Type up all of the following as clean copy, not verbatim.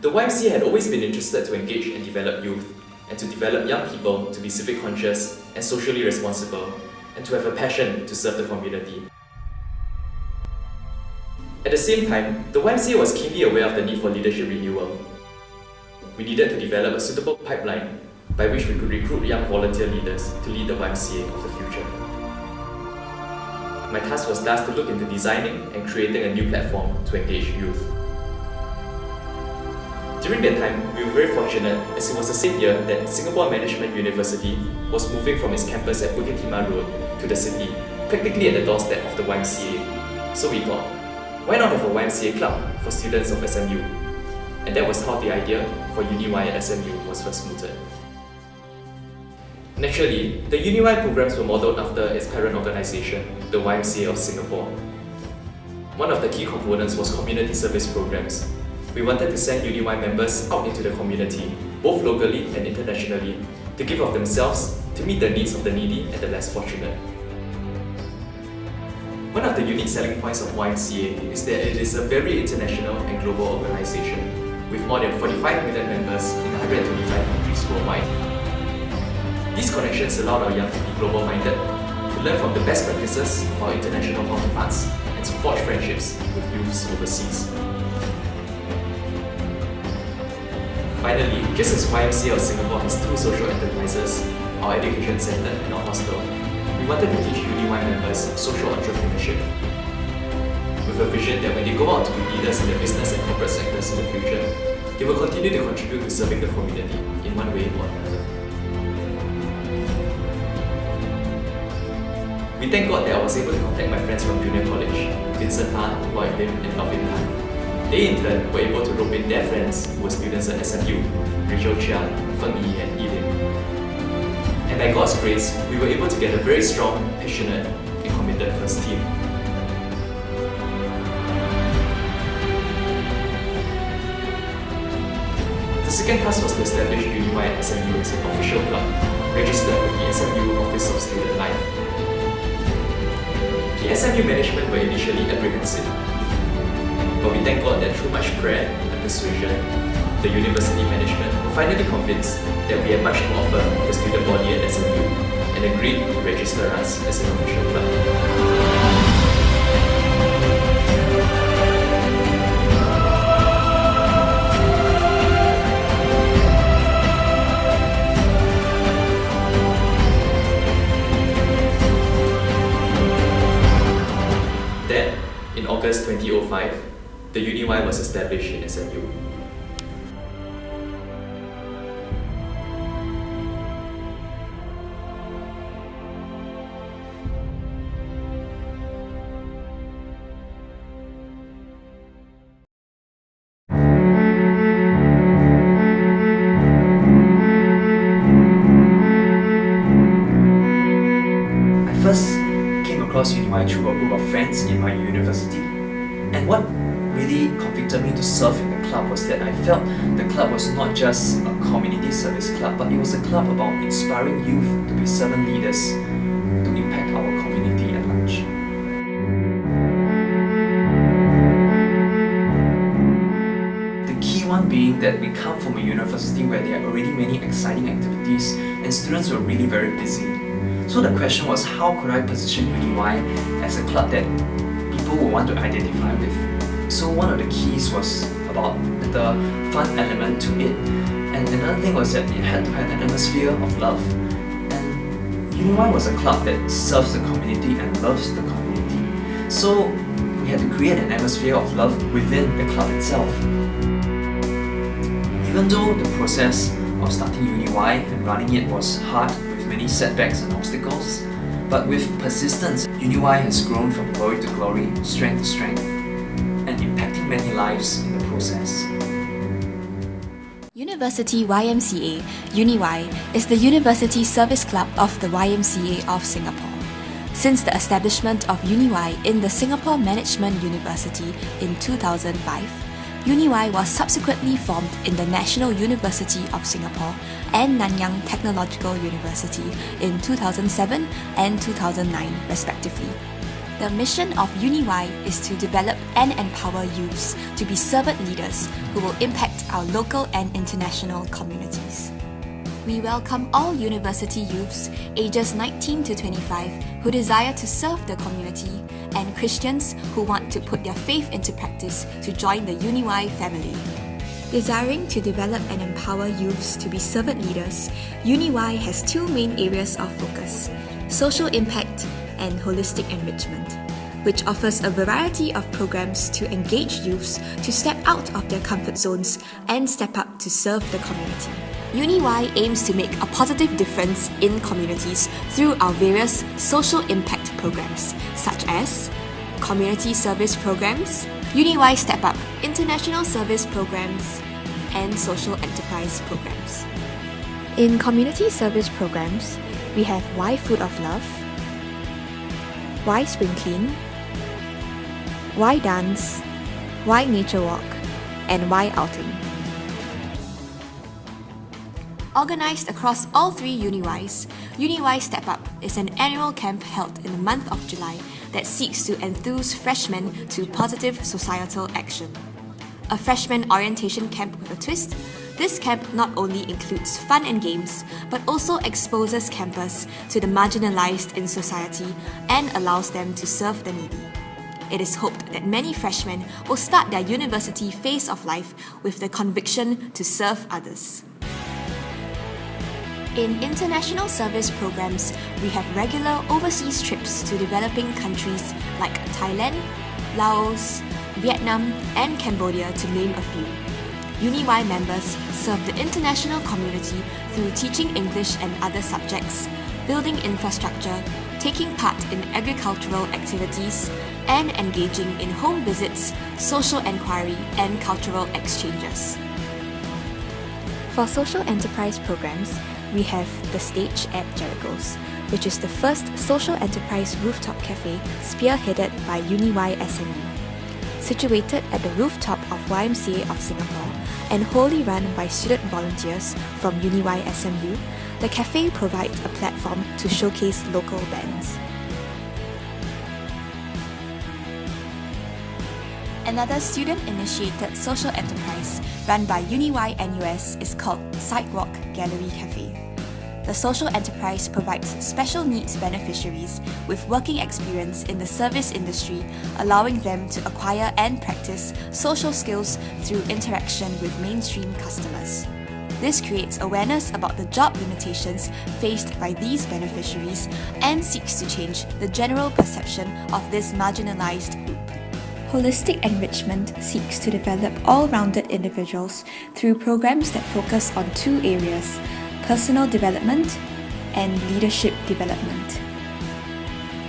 The YMCA had always been interested to engage and develop youth, and to develop young people to be civic conscious and socially responsible, and to have a passion to serve the community. At the same time, the YMCA was keenly aware of the need for leadership renewal. We needed to develop a suitable pipeline by which we could recruit young volunteer leaders to lead the YMCA of the future. My task was thus to look into designing and creating a new platform to engage youth. During that time, we were very fortunate as it was the same year that Singapore Management University was moving from its campus at Bukit Timah Road to the city, practically at the doorstep of the YMCA. So we thought, why not have a YMCA club for students of SMU? And that was how the idea for Uni-Y at SMU was first mooted. Naturally, the Uni-Y programs were modelled after its parent organisation, the YMCA of Singapore. One of the key components was community service programs. We wanted to send Uni-Y members out into the community, both locally and internationally, to give of themselves to meet the needs of the needy and the less fortunate. One of the unique selling points of YMCA is that it is a very international and global organisation, with more than 45 million members in 125 countries worldwide. These connections allowed our young to be global-minded, to learn from the best practices of our international counterparts, and to forge friendships with youths overseas. Finally, just as YMCA of Singapore has two social enterprises, our education centre and our hostel, we wanted to teach Uni-Y members social entrepreneurship, with a vision that when they go out to be leaders in the business and corporate sectors in the future, they will continue to contribute to serving the community in one way or another. We thank God that I was able to contact my friends from junior college, Vincent Han, Lloyd Lim and Alvin Tan. They in turn were able to rope in their friends who were students at SMU, Rachel Chia, Feng Yi and Yi Lim. And by God's grace, we were able to get a very strong, passionate and committed first team. The second task was to establish Uni-Y at SMU as an official club, registered with the SMU Office of Student Life. The SMU management were initially apprehensive, but we thank God that through much prayer and persuasion, the university management were finally convinced that we had much to offer the student body at SMU and agreed to register us as an official club. In August 2005, the Uni-Y was established in SMU. I first came across Uni-Y through a group of friends in my university. And what really convicted me to serve in the club was that I felt the club was not just a community service club, but it was a club about inspiring youth to be servant leaders to impact our community at large. The key one being that we come from a university where there are already many exciting activities and students were really very busy. So the question was, how could I position Uni-Y as a club that people would want to identify with? So one of the keys was about the fun element to it, and another thing was that it had to have an atmosphere of love. And Uni-Y was a club that serves the community and loves the community. So we had to create an atmosphere of love within the club itself. Even though the process of starting Uni-Y and running it was hard, many setbacks and obstacles, but with persistence, Uni-Y has grown from glory to glory, strength to strength, and impacting many lives in the process. University-YMCA, Uni-Y, is the university service club of the YMCA of Singapore. Since the establishment of Uni-Y in the Singapore Management University in 2005, Uni-Y was subsequently formed in the National University of Singapore and Nanyang Technological University in 2007 and 2009 respectively. The mission of Uni-Y is to develop and empower youths to be servant leaders who will impact our local and international communities. We welcome all university youths ages 19 to 25 who desire to serve the community and Christians who want to put their faith into practice to join the Uni-Y family. Desiring to develop and empower youths to be servant leaders, Uni-Y has two main areas of focus: social impact and holistic enrichment, which offers a variety of programs to engage youths to step out of their comfort zones and step up to serve the community. Uni-Y aims to make a positive difference in communities through our various social impact programs, such as community service programs, Uni-Y Step Up, international service programs, and social enterprise programs. In community service programs, we have Y Food of Love, Y Spring Clean, Y Dance, Y Nature Walk, and Y Outing. Organised across all three Uni-Ys, Uni-Y Step Up is an annual camp held in the month of July that seeks to enthuse freshmen to positive societal action. A freshman orientation camp with a twist, this camp not only includes fun and games, but also exposes campers to the marginalised in society and allows them to serve the needy. It is hoped that many freshmen will start their university phase of life with the conviction to serve others. In international service programs, we have regular overseas trips to developing countries like Thailand, Laos, Vietnam, and Cambodia, to name a few. Uni-Y members serve the international community through teaching English and other subjects, building infrastructure, taking part in agricultural activities, and engaging in home visits, social enquiry, and cultural exchanges. For social enterprise programs, we have The Stage at Jericho's, which is the first social enterprise rooftop cafe spearheaded by Uni-Y SMU. Situated at the rooftop of YMCA of Singapore and wholly run by student volunteers from Uni-Y SMU, the cafe provides a platform to showcase local bands. Another student-initiated social enterprise run by Uni-Y NUS is called Sidewalk Gallery Cafe. The social enterprise provides special needs beneficiaries with working experience in the service industry, allowing them to acquire and practice social skills through interaction with mainstream customers. This creates awareness about the job limitations faced by these beneficiaries and seeks to change the general perception of this marginalized group. Holistic enrichment seeks to develop all-rounded individuals through programs that focus on two areas: personal development and leadership development.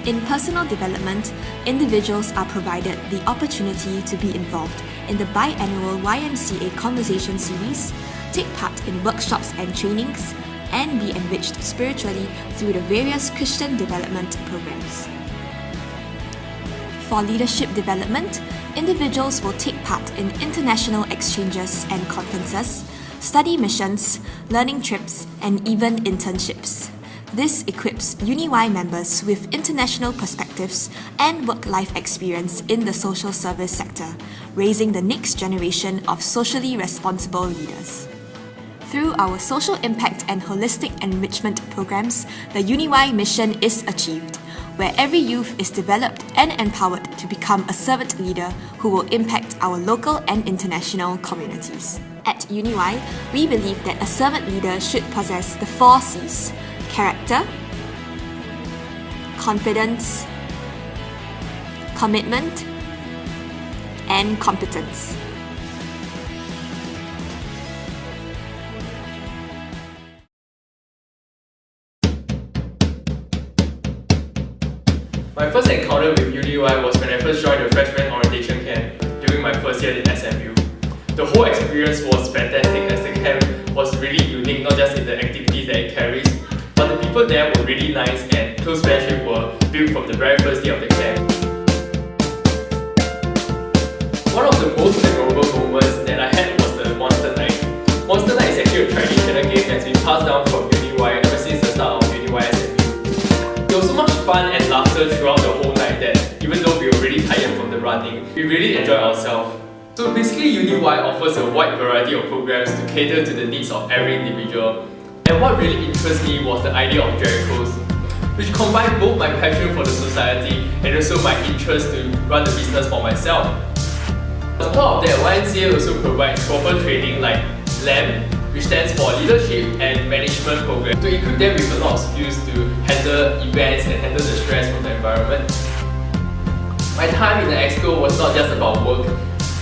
In personal development, individuals are provided the opportunity to be involved in the biannual YMCA Conversation Series, take part in workshops and trainings, and be enriched spiritually through the various Christian development programs. For leadership development, individuals will take part in international exchanges and conferences, study missions, learning trips, and even internships. This equips Uni-Y members with international perspectives and work-life experience in the social service sector, raising the next generation of socially responsible leaders. Through our social impact and holistic enrichment programs, the Uni-Y mission is achieved, where every youth is developed and empowered to become a servant leader who will impact our local and international communities. At Uni-Y, we believe that a servant leader should possess the 4 C's: character, confidence, commitment, and competence. My first encounter with Uni-Y was when I first joined the freshman orientation camp during my first year in SMU. The whole experience was fantastic as the camp was really unique, not just in the activities that it carries, but the people there were really nice and close friendships were built from the very first day of the camp. One of the most memorable moments that I had was the Monster Night. Monster Night is actually a traditional game that's been passed down from Uni-Y ever since the start of Uni-Y SMU. There was so much fun and laughter throughout the whole night that it ourselves. So basically, Uni-Y offers a wide variety of programs to cater to the needs of every individual. And what really interests me was the idea of Jericho's, which combined both my passion for the society and also my interest to run the business for myself. On top of that, YMCA also provides proper training like LAM, which stands for Leadership and Management Program, to equip them with a lot of skills to handle events and handle the stress from the environment. My time in the Exco was not just about work.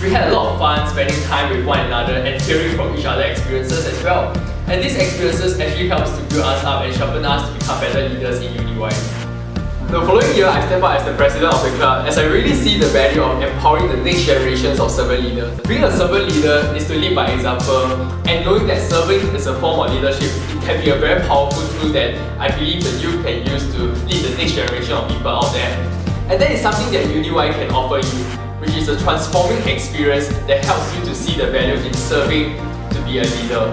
We had a lot of fun spending time with one another and hearing from each other's experiences as well. And these experiences actually helps to build us up and sharpen us to become better leaders in Uni-Y. The following year, I stepped up as the president of the club as I really see the value of empowering the next generations of servant leaders. Being a servant leader is to lead by example, and knowing that serving is a form of leadership, it can be a very powerful tool that I believe the youth can use to lead the next generation of people out there. And that is something that Uni-Y can offer you, which is a transforming experience that helps you to see the value in serving to be a leader.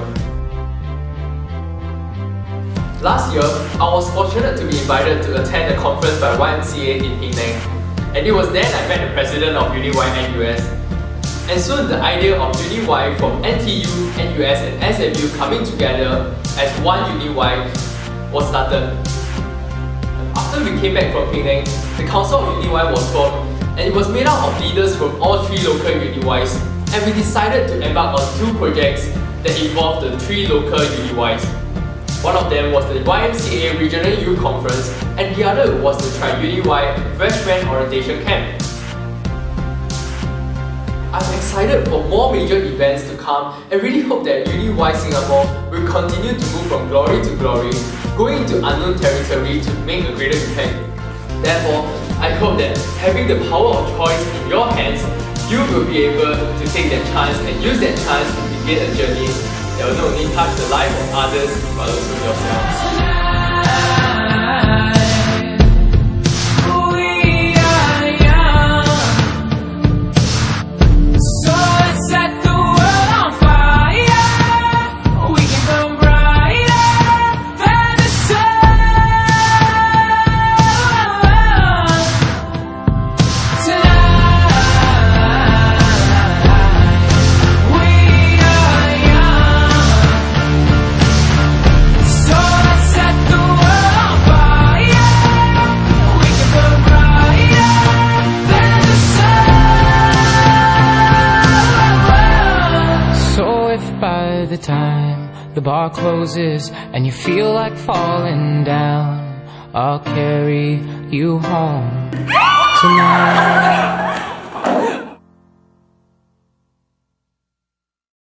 Last year, I was fortunate to be invited to attend a conference by YMCA in Penang, and it was then I met the president of Uni-Y NUS. And soon the idea of Uni-Y from NTU, NUS and SMU coming together as one Uni-Y was started. After we came back from Penang, the Council of Uni-Y was formed, and it was made up of leaders from all 3 local Uni-Ys, and we decided to embark on 2 projects that involved the 3 local Uni-Ys. One of them was the YMCA Regional Youth Conference, and the other was the Try Uni-Y Freshman Orientation Camp. I'm excited for more major events to come and really hope that Uni-Y Singapore will continue to move from glory to glory, going into unknown territory to make a greater impact. Therefore, I hope that having the power of choice in your hands, you will be able to take that chance and use that chance to begin a journey that will not only touch the life of others, but also yourself. By the time the bar closes and you feel like falling down, I'll carry you home tonight.